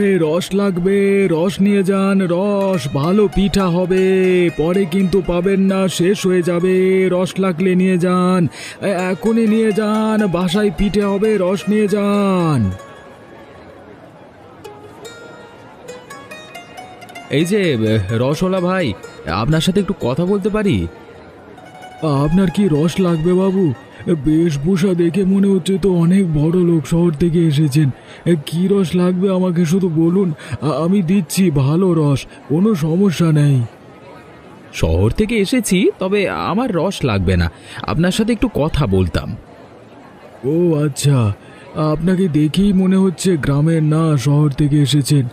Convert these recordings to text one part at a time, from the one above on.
এই রস লাগবে, রস নিয়ে যান, রস ভালো পিঠা হবে, পরে কিন্তু পাবেন না, শেষ হয়ে যাবে। রস লাগলে নিয়ে যান, এখনই নিয়ে যান, বাসায় পিঠে হবে, রস নিয়ে যান। এই যে রসওয়ালা ভাই, আপনার সাথে একটু কথা বলতে পারি? আপনার কি রস লাগবে বাবু? বেশভূষা দেখে মনে হচ্ছে তো অনেক বড় লোক, শহর থেকে এসেছেন। কি রস লাগবে আমাকে শুধু বলুন, আমি দিচ্ছি ভালো রস, কোনো সমস্যা নেই। শহর থেকে এসেছি, তবে আমার রস লাগবে না, আপনার সাথে একটু কথা বলতাম। ও আচ্ছা, আপনাকে দেখেই মনে হচ্ছে গ্রামের না শহর থেকে এসেছেন।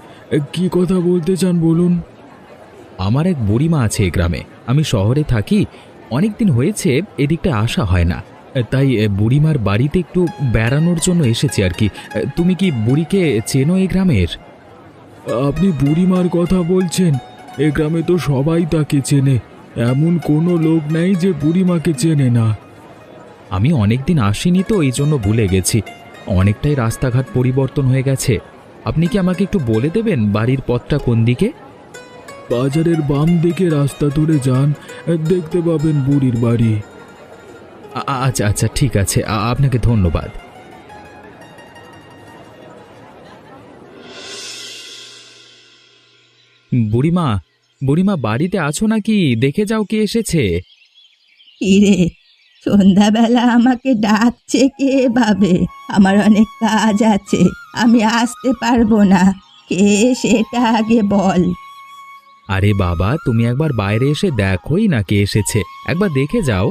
কি কথা বলতে চান বলুন। আমার এক বুড়িমা আছে এই গ্রামে, আমি শহরে থাকি, অনেক দিন হয়েছে এদিকটা আসা হয় না, তাই বুড়িমার বাড়িতে একটু বেড়ানোর জন্য এসেছি আর কি। তুমি কি বুড়িকে চেনো এই গ্রামের? আপনি বুড়িমার কথা বলছেন? এ গ্রামে তো সবাই তাকে চেনে, এমন কোনো লোক নেই যে বুড়িমাকে চেনে না। আমি অনেক দিন আসিনি তো এই জন্য ভুলে গেছি, অনেকটাই রাস্তাঘাট পরিবর্তন হয়ে গেছে। আপনি কি আমাকে একটু বলে দেবেন বাড়ির পথটা কোন দিকে? বাজারের বাম দিকে রাস্তা ধরে যান, দেখতে পাবেন বুড়ির বাড়ি। আচ্ছা আচ্ছা, ঠিক আছে, আপনাকে ধন্যবাদ। বুড়িমা, বুড়িমা বাড়িতে আছো নাকি? দেখে যাও কে এসেছে। কিরে, সন্ধ্যাবেলা আমাকে ডাকছে কে ভাবে? আমার অনেক কাজ আছে, আমি আসতে পারবো না। কে সেটা আগে বল। আরে বাবা, তুমি একবার বাইরে এসে দেখোই না কে এসেছে, একবার দেখে যাও।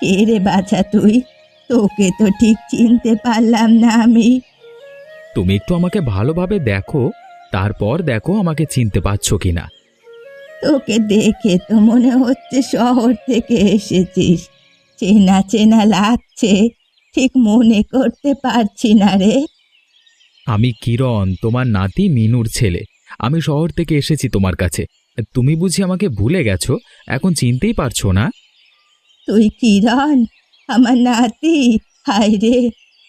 কে রে বাছা তুই? তোকে তো ঠিক চিনতে পারলাম না আমি। তুমি একটু আমাকে ভালোভাবে দেখো, তারপর দেখো আমাকে চিনতে পারছো কিনা। তোকে দেখে তো মনে হচ্ছে শহর থেকে এসেছিস, চেনা চেনা লাগছে, ঠিক মনে করতে পারছি না রে। আমি কিরণ, তোমার নাতি মিনুর ছেলে। আমি শহর থেকে এসেছি তোমার কাছে, তুমি বুঝি আমাকে ভুলে গেছো, এখন চিনতেই পারছো না? তুই কিরণ, আমার নাতি? হায় রে,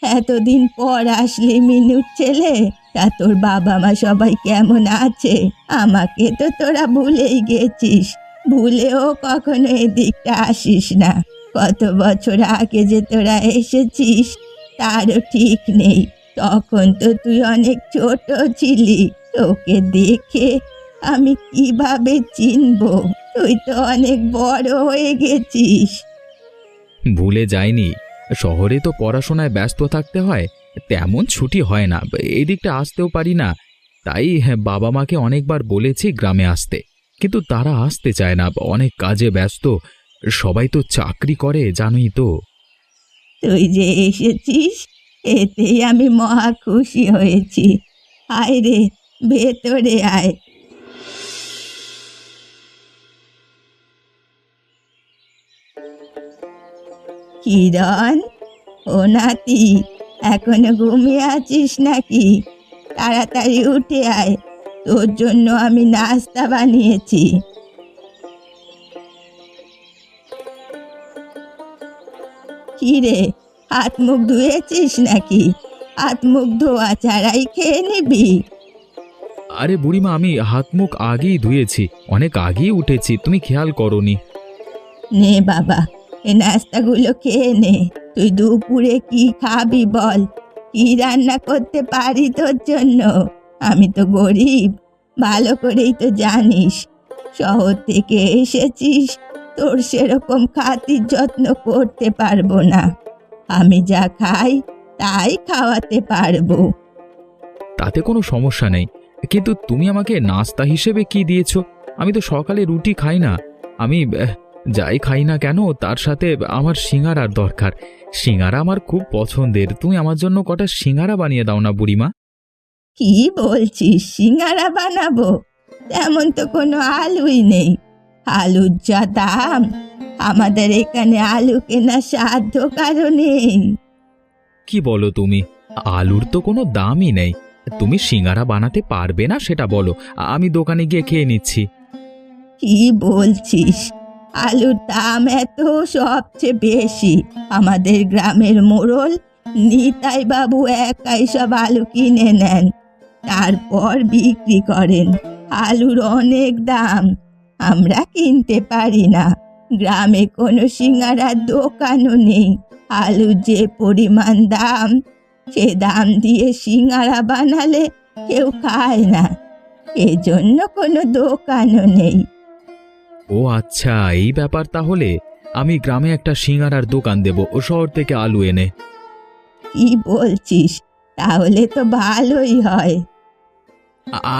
এতদিন পর আসলি মিনুর ছেলে। তা তোর বাবা মা সবাই কেমন আছে? আমাকে তো তোরা ভুলেই গেছিস, ভুলেও কখনো এদিকটা আসিস না। কত বছর আগে যে তোরা এসেছিস তারও ঠিক নেই। তখন তো তুই অনেক ছোট ছিলি, তোকে দেখে আমি কিভাবে চিনবো? তুই তো অনেক বড় হয়ে গেছিস। ভুলে যাইনি, শহরে তো পড়াশোনায় ব্যস্ত থাকতে হয়, তেমন ছুটি হয় না, এই দিকটা আসতেও পারি না। তাই বাবা মাকে অনেকবার বলেছি গ্রামে আসতে, কিন্তু তারা আসতে চায় না, অনেক কাজে ব্যস্ত, সবাই তো চাকরি করে জানোই তো। তুই যে এসেছিস এতেই আমি মহা খুশি হয়েছি। আয় রে, ভেতরে আয়। কিরণ, ও নাতি, এখনো ঘুমিয়ে আছিস নাকি? তাড়াতাড়ি উঠে আয়, তোর জন্য আমি নাস্তা বানিয়েছি। কি রে, হাত মুখ ধুয়েছিস নাকি? হাত মুখ ধোয়া ছাড়াই খেয়ে নিবি? আরে বুড়িমা, আমি হাত মুখ আগেই ধুয়েছি, অনেক আগেই উঠেছি, তুমি খেয়াল করনি। নে বাবা, এ নাস্তাগুলো খেয়ে নে। তুই দুপুরে কি খাবি বল? কি রান্না করতে পারি তোর জন্য? আমি তো গরিব, ভালো করেই তো জানিস। শহর থেকে এসেছিস, তোর সেরকম খাতির যত্ন করতে পারবো না। আমি যা খাই তাই খাওয়াতে পারবো। তাতে কোনো সমস্যা নেই, কিন্তু তুমি আমাকে নাস্তা হিসেবে কি দিয়েছো? আমি তো সকালে রুটি খাই না, আমি যাই খাই না কেন তার সাথে আমার সিঙ্গারার দরকার। সিঙ্গারা আমার খুব পছন্দের, তুমি আমার জন্য কটা সিঙ্গারা বানিয়ে দাও না বুড়িমা। কি বলছিস, সিঙ্গারা বানাবো? তেমন তো কোনো আলুই নেই। আলুর যা দাম, আমাদের এখানে আলু কেনা সাধ্য কারো নেই। কি বলো তুমি? আলুর তো কোনো দামই নেই, তুমি সিঙ্গারা বানাতে পারবে না সেটা বলো, আমি দোকানে গিয়ে খেয়ে নিচ্ছি। কি বলছিস? আলুর দাম এত সবচেয়ে বেশি? আমাদের গ্রামের মোড়ল নিতাই বাবু একাই সব আলু কিনে নেন, তারপর বিক্রি করেন। আলুর অনেক দাম, আমরা কিনতে পারি না। গ্রামে কোনো সিঙ্গারার দোকানও নেই। আলুর যে পরিমাণ দাম, সে দাম দিয়ে সিঙ্গারা বানালে কেউ খায় না, এজন্য কোনো দোকানও নেই। ও আচ্ছা, এই ব্যাপার তাহলে। আমি গ্রামে একটা সিঙ্গারার দোকান দেব ও শহর থেকে আলু এনে। কি বলছিস? তাহলে তো ভালোই হয়।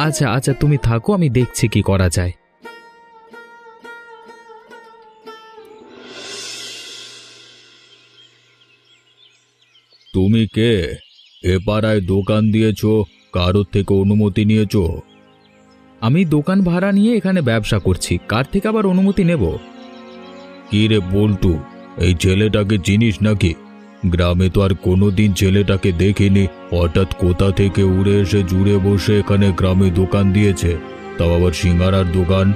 আচ্ছা আচ্ছা, তুমি থাকো, আমি দেখছি কি করা যায়। তুমি কে? এ পাড়ায় দোকান দিয়েছো? কারোর থেকে অনুমতি নিয়েছো? আমি দোকান ভাড়া নিয়ে এখানে ব্যবসা করছি, কার থেকে আবার অনুমতি নেব? কি রে বল্টু, এই ছেলেটাকে চিনিস নাকি? গ্রামে তো আর কোনোদিন ছেলেটাকে দেখিনি, হঠাৎ কোথা থেকে উড়ে এসে জুড়ে বসে এখানে গ্রামে দোকান দিয়েছে, তাও আবার সিঙ্গারার দোকান।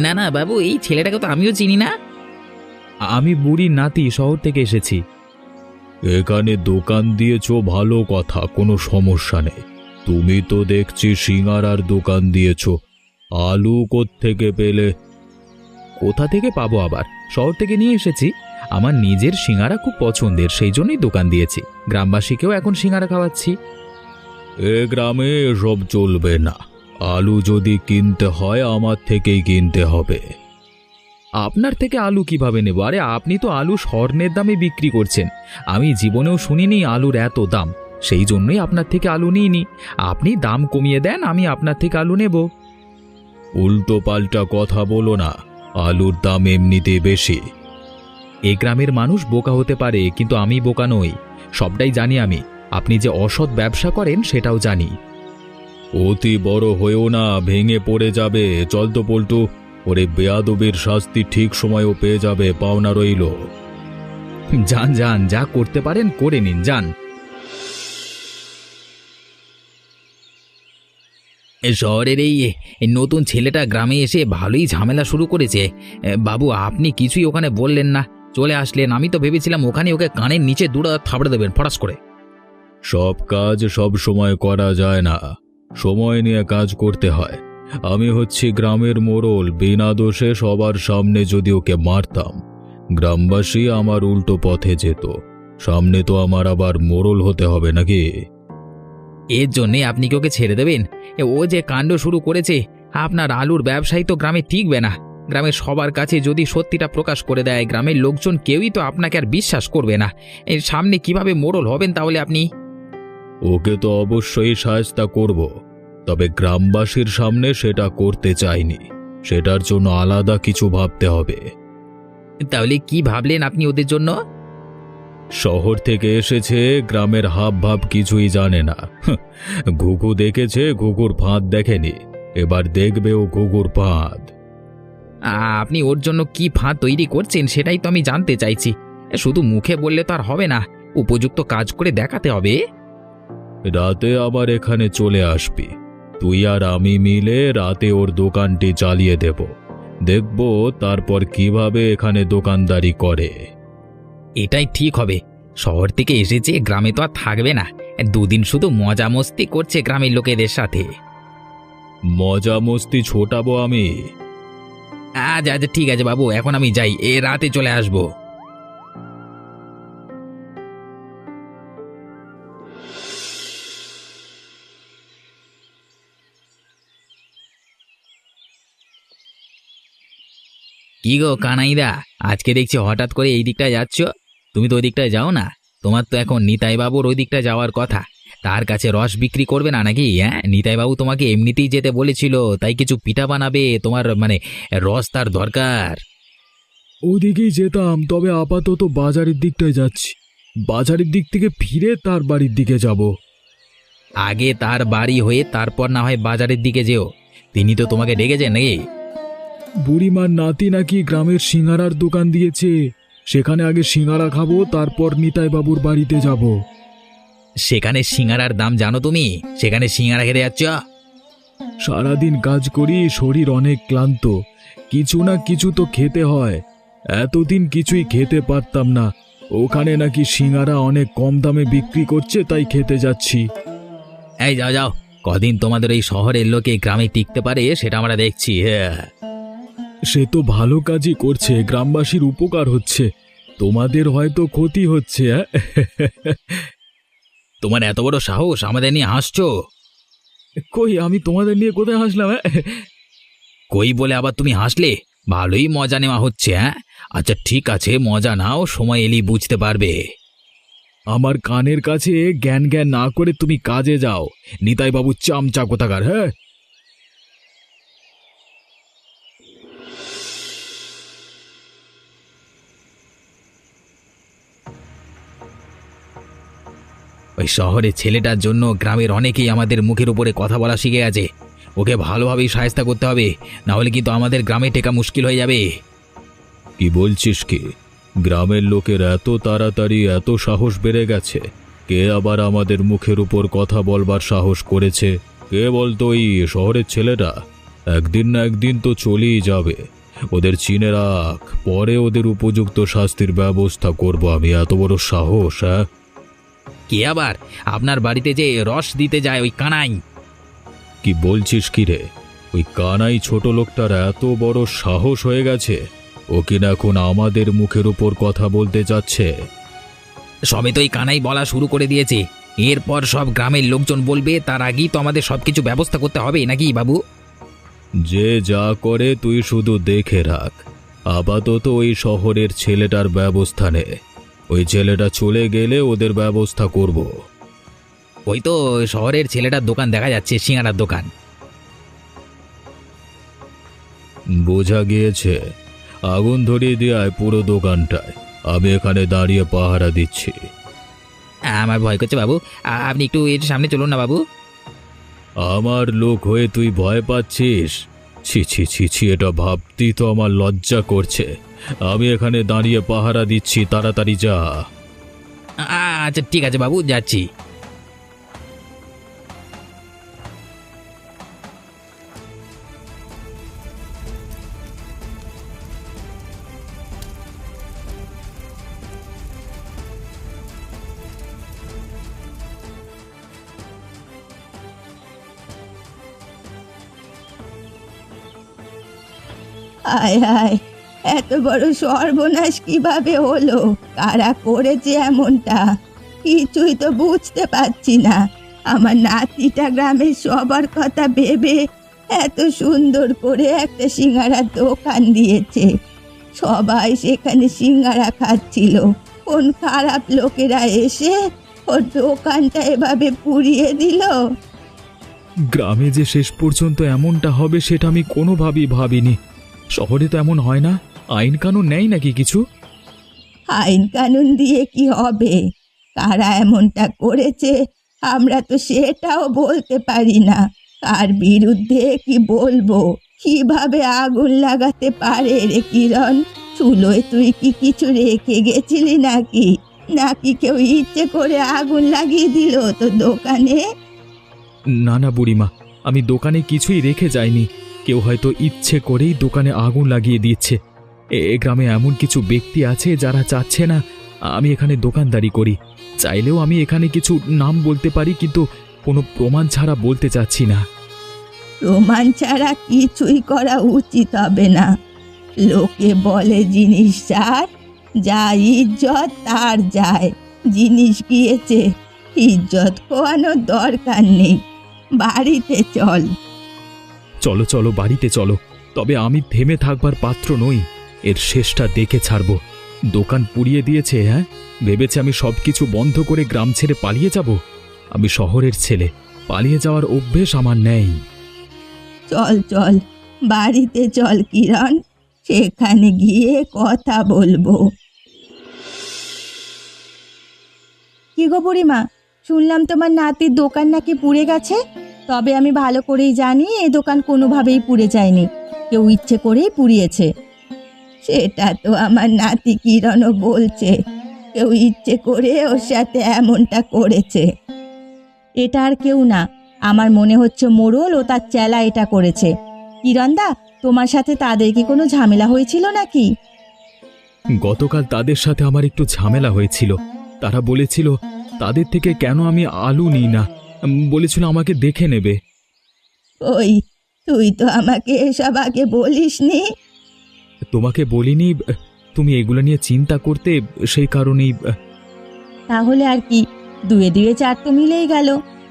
না না বাবু, এই ছেলেটাকে তো আমিও চিনি না। আমি বুড়ির নাতি, শহর থেকে এসেছি। এখানে দোকান দিয়েছো ভালো কথা, কোনো সমস্যা নেই। তুমি তো দেখছি সিঙ্গারার দোকান দিয়েছো, আলু কোত্থেকে পেলে? কোথা থেকে পাবো আবার, শহর থেকে নিয়ে এসেছি। আমার নিজের সিঙ্গারা খুব পছন্দের, সেই জন্যই দোকান দিয়েছি। গ্রামবাসীকেও এখন সিঙ্গারা খাওয়াচ্ছি। এ গ্রামে এসব চলবে না। আলু যদি কিনতে হয় আমার থেকেই কিনতে হবে। আপনার থেকে আলু কিভাবে নেব? আরে আপনি তো আলু স্বর্ণের দামে বিক্রি করছেন। আমি জীবনেও শুনিনি আলুর এত দাম, সেই জন্যই আপনার থেকে আলু নিইনি। আপনি দাম কমিয়ে দেন, আমি আপনার থেকে আলু নেব। উল্টো পাল্টা কথা বলো না, আলুর দাম এমনিতেই বেশি। এই গ্রামের মানুষ বোকা হতে পারে, কিন্তু আমি বোকা নই। সবটাই জানি আমি। আপনি যে অসৎ ব্যবসা করেন সেটাও জানি। অতি বড় হয়েও না, ভেঙে পড়ে যাবে। চল তো পল্টু, ওরে বেয়াদবির শাস্তি ঠিক সময়ও পেয়ে যাবে, পাওনা রইল। যান যান, যা করতে পারেন করে নিন, যান। শহরের এই নতুন ছেলেটা গ্রামে এসে ভালোই ঝামেলা শুরু করেছে। বাবু, আপনি কিছুই ওখানে বললেন না, চলে আসলেন। আমি তো ভেবেছিলাম ওখানে ওকে কানের নিচে দুটো থাবড়ে দেবেন ফটাস করে। সব কাজ সব সময় করা যায় না, সময় নিয়ে কাজ করতে হয়। আমি হচ্ছি গ্রামের মোড়ল, বিনা দোষে সবার সামনে যদি ওকে মারতাম, গ্রামবাসী আমার উল্টো পথে যেত। সামনে তো আমার আবার মোড়ল হতে হবে নাকি? এর জন্যে আপনি কি ওকে ছেড়ে দেবেন? ও যে কাণ্ড শুরু করেছে, আপনার আলুর ব্যবসায়ী তো গ্রামে টিকবে না। গ্রামের সবার কাছে যদি সত্যিটা প্রকাশ করে দেয়, গ্রামের লোকজন কেউই তো আপনাকে আর বিশ্বাস করবে না। এর সামনে কিভাবে মোড়ল হবেন তাহলে আপনি? ওকে তো অবশ্যই সাহায্য করব, তবে গ্রামবাসীর সামনে সেটা করতে চাইনি। সেটার জন্য আলাদা কিছু ভাবতে হবে। তাহলে কি ভাবলেন আপনি ওদের জন্য? শহর থেকে এসেছে, গ্রামের হাব ভাব কিছুই জানে না। ঘুঘু দেখেছে, ঘুঘুর ফাঁদ দেখেনি। এবার দেখবে ও ঘুঘুর ফাঁদ। আপনি ওর জন্য কি ফাঁদ তৈরি করছেন সেটাই তো আমি জানতে চাইছি। শুধু মুখে বললে তো আর হবে না, উপযুক্ত কাজ করে দেখাতে হবে। রাতে আবার এখানে চলে আসবি। তুই আর আমি মিলে রাতে ওর দোকানটি চালিয়ে দেব। দেখব তারপর কিভাবে এখানে দোকানদারি করে। এটাই ঠিক হবে। শহর থেকে এসেছে, গ্রামে তো আর থাকবে না। দুদিন শুধু মজা মস্তি করছে গ্রামের লোকেদের সাথে। মজা মস্তি ছোটাবো আমি? আচ্ছা আচ্ছা, ঠিক আছে বাবু, এখন আমি যাই, রাতে চলে আসবো। কি গো কানাইদা, আজকে দেখছি হঠাৎ করে এই দিকটায় যাচ্ছ? তুমি তো ওই দিকটায় যাও না। তোমার তো এখন নিতাই বাবুর ওই দিকটা যাওয়ার কথা। তার কাছে রস বিক্রি করবে না নাকি? হ্যাঁ, নিতাই বাবু তোমাকে এমনিতেই যেতে বলেছিল, তাই কিছু পিঠা বানাবে তোমার, মানে রস তার দরকার। ওদিকেই যেতাম, তবে আপাতত বাজারের দিকটায় যাচ্ছি। বাজারের দিক থেকে ফিরে তার বাড়ির দিকে যাব। আগে তার বাড়ি হয়ে তারপর না হয় বাজারের দিকে যেও। তিনি তো তোমাকে ডেকেছেন নাকি? বুড়িমার নাতি নাকি গ্রামের সিঙ্গারার দোকান দিয়েছে, সেখানে আগে সিঙ্গারা খাবো, তারপর নিতাই বাবুর বাড়িতে যাব। সেখানে সিঙ্গারার দাম জানো তুমি? সেখানে সিঙ্গারা খেতে যাচ্ছ? সারাদিন কাজ করি, শরীর অনেক ক্লান্ত, কিছু না কিছু তো খেতে হয়। এতদিন কিছুই খেতে পারতাম না, ওখানে নাকি সিঙ্গারা অনেক কম দামে বিক্রি করছে, তাই খেতে যাচ্ছি। এই যাও যাও, কদিন তোমাদের এই শহরের লোকে গ্রামে টিকতে পারে সেটা আমরা দেখছি। হ্যাঁ, সে তো ভালো কাজই করছে, গ্রামবাসীর উপকার হচ্ছে, তোমাদের হয়তো ক্ষতি হচ্ছে। তোমার এত বড় সাহস আমাদের নিয়ে হাসছো? কই, আমি তোমাদের নিয়ে কোথায় হাসলাম? কই বলে আবার তুমি হাসলে? ভালোই মজা নেওয়া হচ্ছে। হ্যাঁ, আচ্ছা ঠিক আছে, মজা নাও, সময় এলেই বুঝতে পারবে। আমার কানের কাছে জ্ঞান জ্ঞান না করে তুমি কাজে যাও, নিতাই বাবু চামচা কোথাকার। হ্যাঁ, ওই শহরের ছেলেটার জন্য গ্রামের অনেকেই আমাদের মুখের উপরে কথা বলা শিখে গেছে। ওকে ভালোভাবেই সাহায্য করতে হবে, না হলে কিন্তু আমাদের গ্রামে টেকা মুশকিল হয়ে যাবে। কি বলছিস কি? গ্রামের লোকের এত তাড়াতাড়ি এত সাহস বেড়ে গেছে? কে আবার আমাদের মুখের উপর কথা বলবার সাহস করেছে? কে বলতো? ওই শহরের ছেলেটা। একদিন না একদিন তো চলেই যাবে, ওদের চিনে রাখ, পরে ওদের উপযুক্ত শাস্তির ব্যবস্থা করব আমি। এত বড় সাহস? হ্যাঁ, কে আবার? আপনার বাড়িতে যে রস দিতে যায় ওই কানাই। কি বলছিস কি রে? ওই কানাই ছোট লোকটার এত বড় সাহস হয়ে গেছে, ও কিনা এখন আমাদের মুখের উপর কথা বলতে যাচ্ছে? সবে তো এই কানাই বলা শুরু করে দিয়েছে, এরপর সব গ্রামের লোকজন বলবে, তার আগেই তো আমাদের সবকিছু ব্যবস্থা করতে হবে নাকি বাবু? যে যা করে তুই শুধু দেখে রাখ। আপাতত ওই শহরের ছেলেটার ব্যবস্থা নে, ওই ছেলেটা চলে গেলে ওদের ব্যবস্থা করব। ওই তো শহরের ছেলেটার দোকান দেখা যাচ্ছে, সিঙ্গারার দোকান। বোঝা গিয়েছে, আগুন ধরিয়ে দেয় পুরো দোকানটায়। আমি এখানে দাঁড়িয়ে পাহারা দিচ্ছি। আমার ভয় করছে বাবু, আপনি একটু এর সামনে চলুন না বাবু। আমার লোক হয়ে তুই ভয় পাচ্ছিস? ছি ছি ছি ছি, এটা ভাবতেই তো আমার লজ্জা করছে। আমি এখানে দাঁড়িয়ে পাহারা দিচ্ছি, তাড়াতাড়ি যা। আচ্ছা ঠিক আছে বাবু, যাচ্ছি। আয় আয়, এত বড় সর্বনাশ কিভাবে হলো? কারা করেছে এমনটা? কিছুই তো বুঝতে পারছি না। আমার নাতিটা গ্রামের সবার কথা ভেবে এত সুন্দর করে একটা সিঙ্গারার দোকান দিয়েছে, সবাই সেখানে সিঙ্গারা খাচ্ছিল। কোন খারাপ লোকেরা এসে ওর দোকানটা এভাবে পুড়িয়ে দিল? গ্রামে যে শেষ পর্যন্ত এমনটা হবে সেটা আমি কোনোভাবেই ভাবিনি। শহরে তো এমন হয় না, আইন কানুন নেই নাকি কিছু? আইন কানুন দিয়ে কি হবে? কারা এমনটা করেছে আমরা তো সেটাও বলতে পারি না। কার বিরুদ্ধে কি বলবো? কিভাবে আগুন লাগাতে পারে রে কিরণ? চুলোয় তুই কি কিছু রেখে গেছিলি নাকি? নাকি কেউ ইচ্ছে করে আগুন লাগিয়ে দিল তো দোকানে? না না বুড়িমা, আমি দোকানে কিছুই রেখে যাইনি। কেউ হয়তো ইচ্ছে করেই দোকানে আগুন লাগিয়ে দিচ্ছে। এ গ্রামে এমন কিছু ব্যক্তি আছে যারা চাচ্ছে না আমি এখানে দোকানদারি করি। চাইলেও আমি এখানে কিছু নাম বলতে পারি, কিন্তু কোনো প্রমাণ ছাড়া বলতে চাচ্ছি না। প্রমাণ ছাড়া কিছুই করা উচিত হবে না। লোকে বলে জিনিস যার, যা ইজ্জত তার যায়। জিনিস গিয়েছে, ইজ্জত খোয়ানোর দরকার নেই। বাড়িতে চল। চলো চলো, বাড়িতে চলো। তবে আমি থেমে থাকবার পাত্র নই, এর শেষটা দেখে ছাড়ব। দোকান পুড়িয়ে দিয়েছে, হ্যাঁ, ভেবেছে আমি সব কিছু বন্ধ করে গ্রাম ছেড়ে পালিয়ে যাব? আমি শহরের ছেলে, পালিয়ে যাওয়ার অভ্যেস আমার নেই। চল চল, বাড়িতে চল কিরণ, সেখানে গিয়ে কথা বলবো। কি গো বুড়িমা, শুনলাম তোমার নাতির দোকান নাকি পুড়ে গেছে। তবে আমি ভালো করেই জানি এই দোকান কোনোভাবেই পুড়ে যায়নি, কেউ ইচ্ছে করেই পুড়িয়েছে। সেটা তো আমার নাতি কিরণও বলছে, কেউ ইচ্ছে করে ওর সাথে এমনটা করেছে। এটা আর কেউ না, আমার মনে হচ্ছে মোড়ল ও তার চেলা এটা করেছে। কিরণদা, তোমার সাথে তাদের কি কোনো ঝামেলা হয়েছিল নাকি? গতকাল তাদের সাথে আমার একটু ঝামেলা হয়েছিল। তারা বলেছিল তাদের থেকে কেন আমি আলু নিই না, বলেছিল আমাকে দেখে নেবে। ওই, তুই তো আমাকে এসব আগে বলিসনি। তোমাকে বলিনি, তুমি এগুলো নিয়ে চিন্তা করতে, সেই কারণেই। তাহলে আর কি, দুয়ে দুয়ে চার তো মিলেই গেল।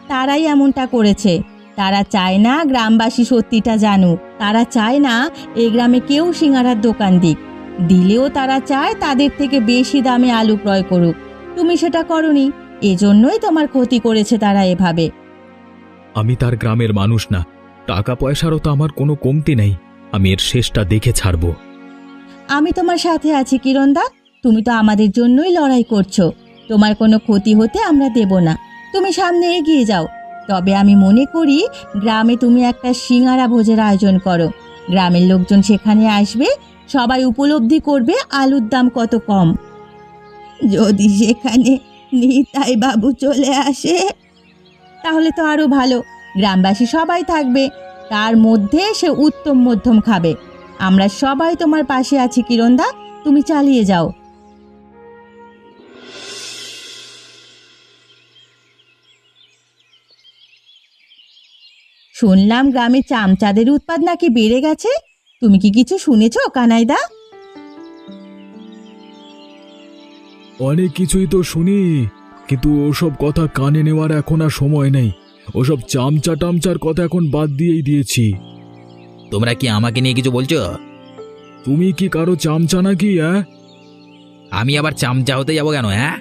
তারাই এমনটা করেছে। তারা চায় না গ্রামবাসী সত্যিটা জানুক। তারা চায় না এই গ্রামে কেউ সিঙ্গারার দোকান দিক। দিলেও তারা চায় তাদের থেকে বেশি দামে আলু ক্রয় করুক। তুমি সেটা করনি, এজন্যই তোমার ক্ষতি করেছে তারা এভাবে। আমি তার গ্রামের মানুষ না, টাকা পয়সারও তো আমার কোনো কমতি নেই। আমি এর শেষটা দেখে ছাড়ব। আমি তোমার সাথে আছি কিরণদা। তুমি তো আমাদের জন্যই লড়াই করছো। তোমার কোনো ক্ষতি হতে আমরা দেব না। তুমি সামনে এগিয়ে যাও। তবে আমি মনে করি গ্রামে তুমি একটা সিঙ্গারা ভোজের আয়োজন করো। গ্রামের লোকজন সেখানে আসবে, সবাই উপলব্ধি করবে আলুর দাম কত কম। যদি সেখানে নিতাই বাবু চলে আসে তাহলে তো আরো ভালো। গ্রামবাসী সবাই থাকবে, তার মধ্যে সে উত্তম মধ্যম খাবে। আমরা সবাই তোমার পাশে আছি কিরণদা, তুমি চালিয়ে যাও। শুনলাম গ্রামে চামচাদের উৎপাত নাকি বেড়ে গেছে। তুমি কি কিছু শুনেছো কানাইদা? অনেক কিছুই তো শুনি, কিন্তু ওসব কথা কানে নেওয়ার এখন আর সময় নেই। ওসব চামচা টামচার কথা এখন বাদ দিয়েই দিয়েছি। তোমরা কি আমাকে নিয়ে কিছু বলছো? তুমি কি কারো চামচা নাকি? আমি আবার চামচা হতে যাবো কেন? হ্যাঁ,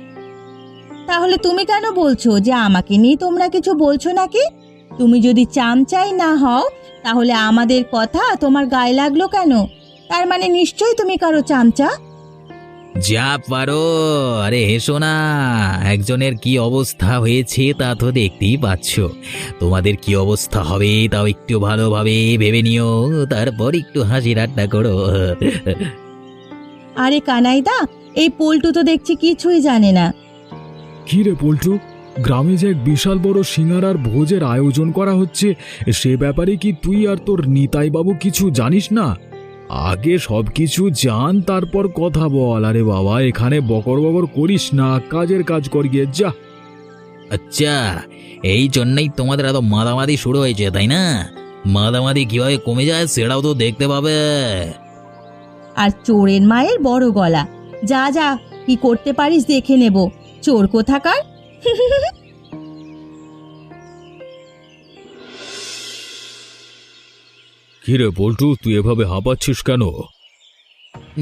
তাহলে তুমি কেন বলছো যে আমাকে নিয়ে তোমরা কিছু বলছো নাকি? তুমি যদি চামচাই না হও তাহলে আমাদের কথা তোমার গায়ে লাগলো কেন? তার মানে নিশ্চয়ই তুমি কারো চামচা। যা পারো। আরে হেসো না, একজনের কি অবস্থা হয়েছে তা তো দেখতেই পাচ্ছ। তোমাদের কি অবস্থা হবে তাও একটু ভালোভাবে ভেবে নিও, তারপর একটু হাসি ঠাট্টা করো। আরে কানাইদা, এই পল্টু তো দেখছি কিছুই জানে না। কি রে পল্টু, গ্রামে যে এক বিশাল বড় সিঙ্গারার ভোজের আয়োজন করা হচ্ছে, সে ব্যাপারে কি তুই আর তোর নিতাই বাবু কিছু জানিস না? আগে সবকিছু জান, তারপর কথা বল। আরে বাবা, এখানে বকর বকর করিস না, কাজের কাজ কর গিয়ে যা। আচ্ছা, এই জন্যই তোমাদের এত মাদামাদি শুরু হয়েছে, তাই না? মাদামাদি কিভাবে কমে যায় সেটাও তো দেখতে পাবে। আর চোরের মায়ের বড় গলা। যা যা, কি করতে পারিস দেখে নেব। চোর কোথাকার। কি রে পল্টু, তুই এভাবে হাঁপাচ্ছিস কেন?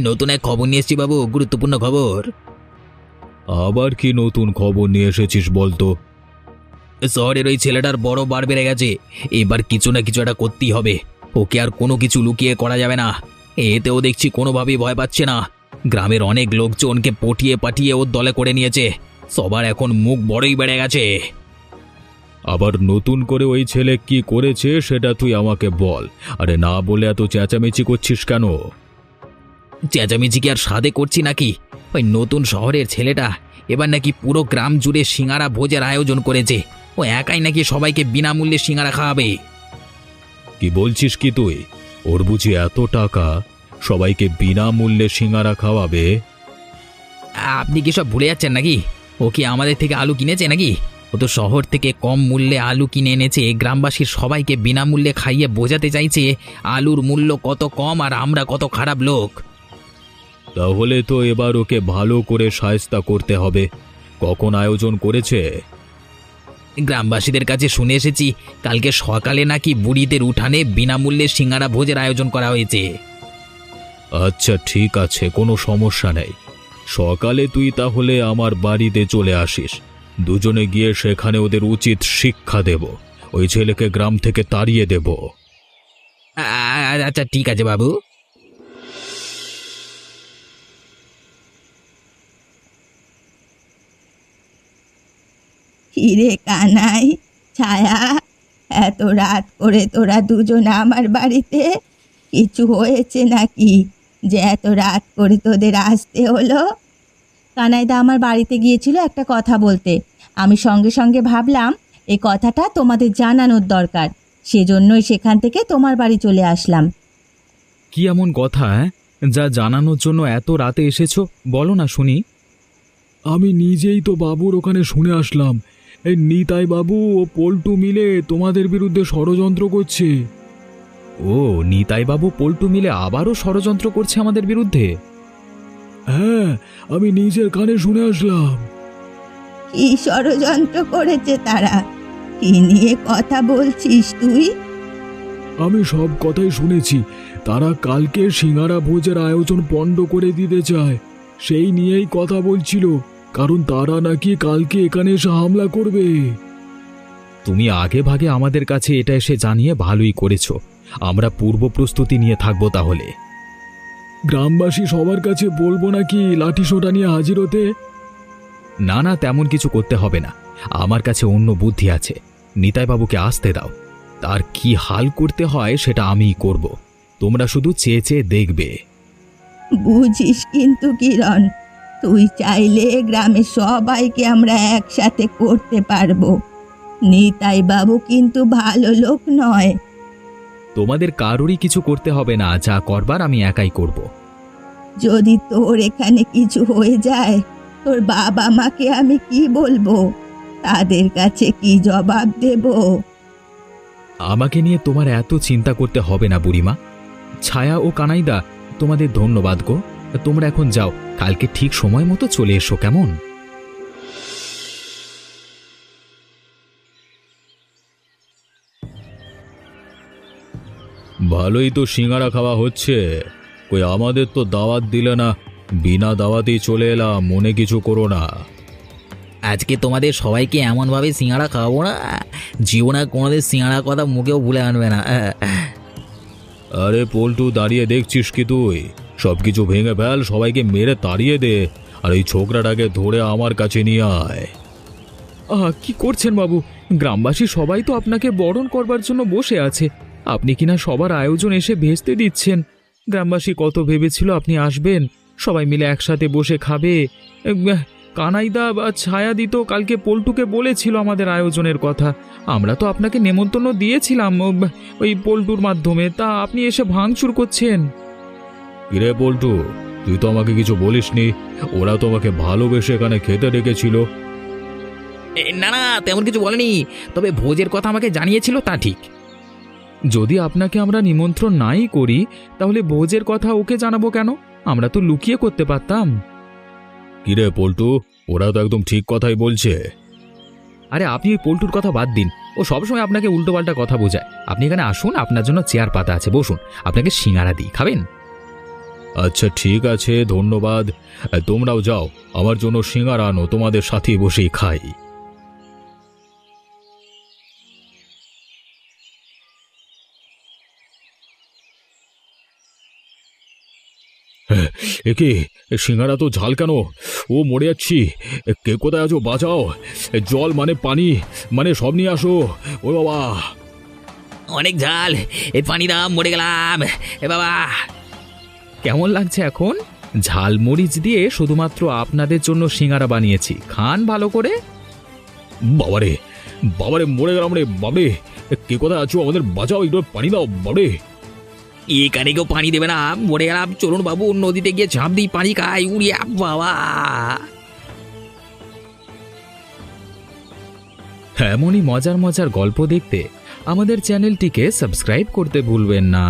নতুন এক খবর নিয়ে এসেছি বাবু, গুরুত্বপূর্ণ খবর। আবার কি নতুন খবর নিয়ে এসেছিস বলতো? শহরের ওই ছেলেটার বড় বার বেড়ে গেছে। এবার কিছু না কিছু একটা করতেই হবে। ওকে আর কোনো কিছু লুকিয়ে করা যাবে না। এতেও দেখছি কোনোভাবেই ভয় পাচ্ছে না। গ্রামের অনেক লোকজনকে পটিয়ে পাঠিয়ে ওর দলে করে নিয়েছে। সবার এখন মুখ বড়ই বেড়ে গেছে। আবার নতুন করে ওই ছেলে কি করেছে সেটা তুই আমাকে বল। আরে না বলে এত চেঁচামেচি করছিস কেন? চেঁচামেচি কি আর সাধে করছি নাকি? ওই নতুন শহরের ছেলেটা এবার নাকি পুরো গ্রাম জুড়ে সিঙ্গারা ভোজের আয়োজন করেছে। ও একাই নাকি সবাইকে বিনামূল্যে সিঙ্গারা খাওয়াবে। কি বলছিস কি তুই? ওর বুঝি এত টাকা, সবাইকে বিনামূল্যে সিঙ্গারা খাওয়াবে? আপনি কি সব ভুলে যাচ্ছেন নাকি? ও কি আমাদের থেকে আলু কিনেছে নাকি? ও তো শহর থেকে কম মূল্যে আলু কিনে এনেছে, গ্রামবাসীর সবাইকে বিনামূল্যে খাইয়ে বোঝাতে চাইছে আলুর মূল্য কত কম আর আমরা কত খারাপ লোক। তাহলে তো এবার ওকে ভালো করে শায়েস্তা করতে হবে। কখন আয়োজন করেছে? গ্রামবাসীদের কাছে শুনে এসেছি কালকে সকালে নাকি বুড়িদের উঠানে বিনামূল্যে সিঙ্গারা ভোজের আয়োজন করা হয়েছে। আচ্ছা ঠিক আছে, কোনো সমস্যা নেই। সকালে তুই তাহলে আমার বাড়িতে চলে আসিস। দুজনে গিয়ে সেখানে ওদের উচিত শিক্ষা দেব। ওই ছেলেকে গ্রাম থেকে তাড়িয়ে দেব। আচ্ছা ঠিক আছে বাবু। হিরে কানাই, ছায়া, এত রাত করে তোরা দুজন আমার বাড়িতে? কিছু হয়েছে নাকি যে এত রাত করে তোদের আসতে হলো? কানাইদা আমার বাড়িতে গিয়েছিল একটা কথা বলতে। আমি সঙ্গে সঙ্গে ভাবলাম এই কথাটা তোমাদের জানানোর দরকার, সেজন্যই সেখান থেকে তোমার বাড়ি চলে আসলাম। কি এমন কথা? যা জানানোর জন্য এত রাতে এসেছো বলো না শুনি। আমি নিজেই তো বাবুর ওখানে শুনে আসলাম, এই নিতাই বাবু ও পল্টু মিলে তোমাদের বিরুদ্ধে ষড়যন্ত্র করছে। ও, নিতাই বাবু পল্টু মিলে আবারও ষড়যন্ত্র করছে আমাদের বিরুদ্ধে? হ্যাঁ, আমি নিজের কানে শুনে আসলাম। কি ষড়যন্ত্র করেছে তারা? কি নিয়ে কথা বলছিস তুই? আমি সব কথাই শুনেছি। তারা কালকে সিঙ্গারা ভোজের আয়োজন পণ্ড করে দিতে চায়, সেই নিয়েই কথা বলছিল, কারণ তারা নাকি কালকে এখানে এসে হামলা করবে। তুমি আগে ভাগে আমাদের কাছে এটা এসে জানিয়ে ভালোই করেছো। আমরা পূর্ব প্রস্তুতি নিয়ে থাকবো তাহলে। গ্রামবাসী সবার কাছে বলবো নাকি লাঠি সোটা নিয়ে হাজির হতে? না না, তেমন কিছু করতে হবে না। আমার কাছে অন্য বুদ্ধি আছে। নিতাই বাবুকে আসতে দাও, তার কি হাল করতে হয় সেটা আমিই করব। তোমরা শুধু চেয়ে চেয়ে দেখবে। বুঝিস কিন্তু কিরণ, তুই চাইলে গ্রামের সবাইকে আমরা একসাথে করতে পারবো। নিতাই বাবু কিন্তু ভালো লোক নয়। তোমাদের কারোরই কিছু করতে হবে না, যা করবার আমি একাই করব। যদি তোর এখানে কিছু হয়ে যায়, তোর বাবা মাকে আমি কি বলবো? তাদের কাছে কি জবাব দেব? আমাকে নিয়ে তোমার এত চিন্তা করতে হবে না বুড়িমা। ছায়া ও কানাইদা, তোমাদের ধন্যবাদ গো। তোমরা এখন যাও, কালকে ঠিক সময় মতো চলে এসো, কেমন? ভালোই তো সিঙ্গারা খাওয়া হচ্ছে। কই আমাদের তো দাওয়াত দিলে না, বিনা দাওয়াতেই চলে এলাম, মনে কিছু করো না। আজকে তোমাদের সবাইকে এমনভাবে সিঙ্গাড়া খাওয়াবো না, জীবনে কোনোদিন সিঙ্গাড়ার কথা মুখেও ভুলে আনবে না। আরে পল্টু, দাঁড়িয়ে দেখছিস কি তুই? সবকিছু ভেঙে ফেল, সবাইকে মেরে তাড়িয়ে দে, আর এই ছোকরাটাকে ধরে আমার কাছে নিয়ে আয়। কি করছেন বাবু? গ্রামবাসী সবাই তো আপনাকে বরণ করবার জন্য বসে আছে, আপনি কিনা সবার আয়োজন এসে ভেস্তে দিচ্ছেন। গ্রামবাসী কত ভেবেছিল আপনি আসবেন, সবাই মিলে একসাথে বসে খাবে। কানাইদা বা ছায়া দিত কালকে পল্টুকে বলেছিল আমাদের আয়োজনের কথা। আমরা তো আপনাকে নেমন্তন্ন দিয়েছিলাম ওই পল্টুর মাধ্যমে, তা আপনি এসে ভাঙচুর করছেন। কিরে পল্টু, তুই তো আমাকে কিছু বলিসনি। ওরা তোমাকে ভালোবেসে এখানে খেতে ডেকেছিল। না না, তেমন কিছু বলেনি, তবে ভোজের কথা আমাকে জানিয়েছিল, তা ঠিক। যদি আপনাকে আমরা নিমন্ত্রণ নাই করি, তাহলে ভোজের কথা ওকে জানাবো কেন? আমরা তো লুকিয়ে করতে পারতাম। কিরে পল্টু, ওরা তো একদম ঠিক কথাই বলছে। আরে আপনি ওই পল্টুর কথা বাদ দিন, ও সবসময় আপনাকে উল্টোপাল্টা কথা বোঝায়। আপনি এখানে আসুন, আপনার জন্য চেয়ার পাতা আছে, বসুন, আপনাকে সিঙ্গারা দিই, খাবেন? আচ্ছা ঠিক আছে, ধন্যবাদ। তোমরাও যাও, আমার জন্য সিঙ্গারা আনো, তোমাদের সাথে বসেই খাই। একে সিঙ্গারা তো ঝাল কেন? ও মরে যাচ্ছি। কে কোথায় আছো? বাঁচাও! জল মানে পানি মানে সব নিয়ে আসো। ও বাবা! অনেক ঝাল, এই পানি দাম, মরে গেলাম এ বাবা। কেমন লাগছে এখন? ঝাল মরিচ দিয়ে শুধুমাত্র আপনাদের জন্য সিঙ্গারা বানিয়েছি, খান ভালো করে। বাবারে বাবারে, মরে গেলাম রে বাবরে! কে কোথায় আছো? আমাদের বাঁচাও, একটু পানি দাও বাবরে! এখানে কেউ পানি দেবে না, মরে গেলাম। চলুন বাবু, নদীতে গিয়ে ঝাঁপ দিই, পানি খাই, উড়িয়া বাবা। এমনই মজার মজার গল্প দেখতে আমাদের চ্যানেলটিকে সাবস্ক্রাইব করতে ভুলবেন না।